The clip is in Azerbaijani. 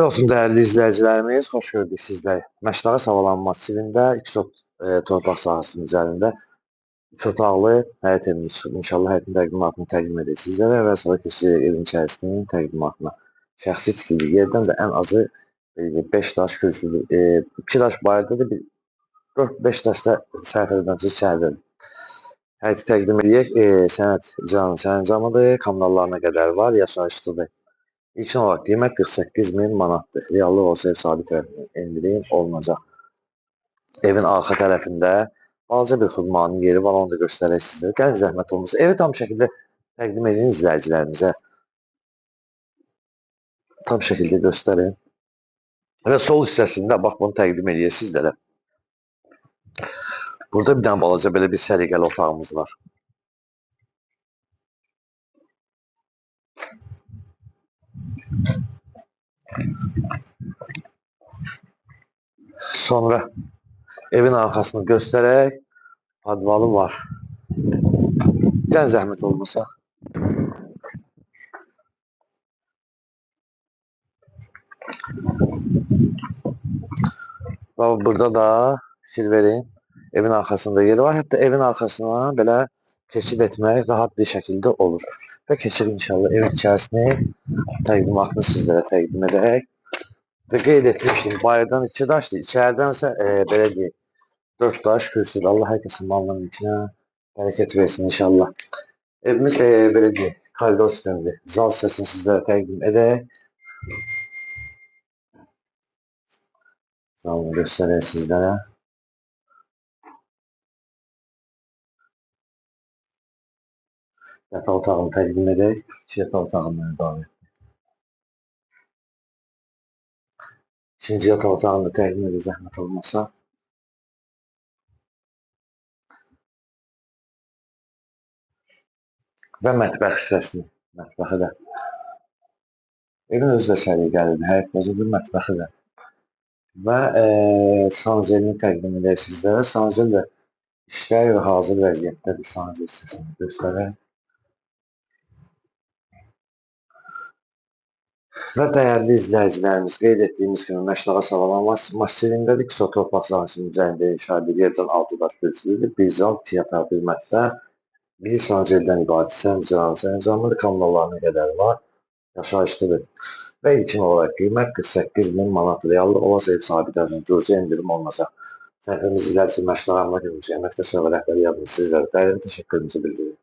Olsun değerli izləyicilərimiz, xoş gördük sizləri. Məşrağa Savalan masivində 200 torpaq sahəsinin üzərində 3 otaqlı həyət evini çıxıb. İnşallah həyətin təqdimatını təqdim edək sizlərə və sonra keçəcək evin içərisinin təqdimatına. Şəxsi tikili yerdən də ən azı 5 daş kürsülü, 2 daş bayırdadır, 4-5 daş da səhv edəmsə içəridədir. Həyəti təqdim edək. Sənəd icranın sərəncamıdır, kommunallarına qədər var, yaşayışlıdır. İlkin olaraq qiymət 48.000 manatdır. Reallıq olsa ev sahibi tərəfindən endirim olunacaq. Evin arxa tərəfində balaca bir xudmanın yeri var, onu da göstərək sizlərə. Gəlin zəhmət olmasa. Evi tam şəkildə təqdim edin izləyicilərimizə. Tam şəkildə göstərin. Və sol hissəsində bax bunu təqdim edək sizlərə. Burada bir dənə balaca belə bir səliqəli otağımız var. Sonra evin arxasını göstərək. Podvalı var. Gəl zəhmət olmasa. Burada da fikir verin. Evin arxasında yeri var. Hətta evin arxasına belə keçid etmək rahat bir şəkildə olur. Və keçir inşallah evin içərisini təqdimatını sizlərə təqdim edək. Və qeyd etmişdim, bayırdan 2 daşdır, içəridənsə belə deyək, 4 daş kürsüdür. Allah hər kəsin malına mülkünə bərəkət versin inşallah. Evimiz belə deyək, koridor sistemidir. Zal hissəsini sizlərə təqdim edək. Zalını göstərək sizlərə. Yataq otağını təqdim edək. Yataq otağından ibarət. İkinci yataq otağını da təqdim edək zəhmət olmasa. Və mətbəx hissəsini, mətbəxi də. Evin özü də səliqəlidir, həyət qocadır, mətbəxi də. Və sanzelini təqdim edək sizlərə. Sanzel də işləyir və hazır vəziyyətdədir. Sanzel hissəsini göstərək. Və dəyərli izləyicilərimiz, qeyd etdiyimiz kimi Məşrağa Savalan masivindədir. 200 torpaq sahəsinin üzərində inşa edilir. Yerdən 6 daş kürsülüdür. Bir zal, 2 yataq, bir mətbəx. Bir sanceldən ibarət sərəncamıdır. Kommunallarına qədər var. Yaşayışlıdır. Və ilkin olaraq qiymət 48.000 manat reallıq olasa ev sahibi tərəfindən cüzi endirim olunacaq. Səhifəmiz izləyicisi Məşrağa Əmlak Əməkdaşlığı və rəhbəri yardımcısı sizlərə dərin təşəkkürümüzü bildiririk.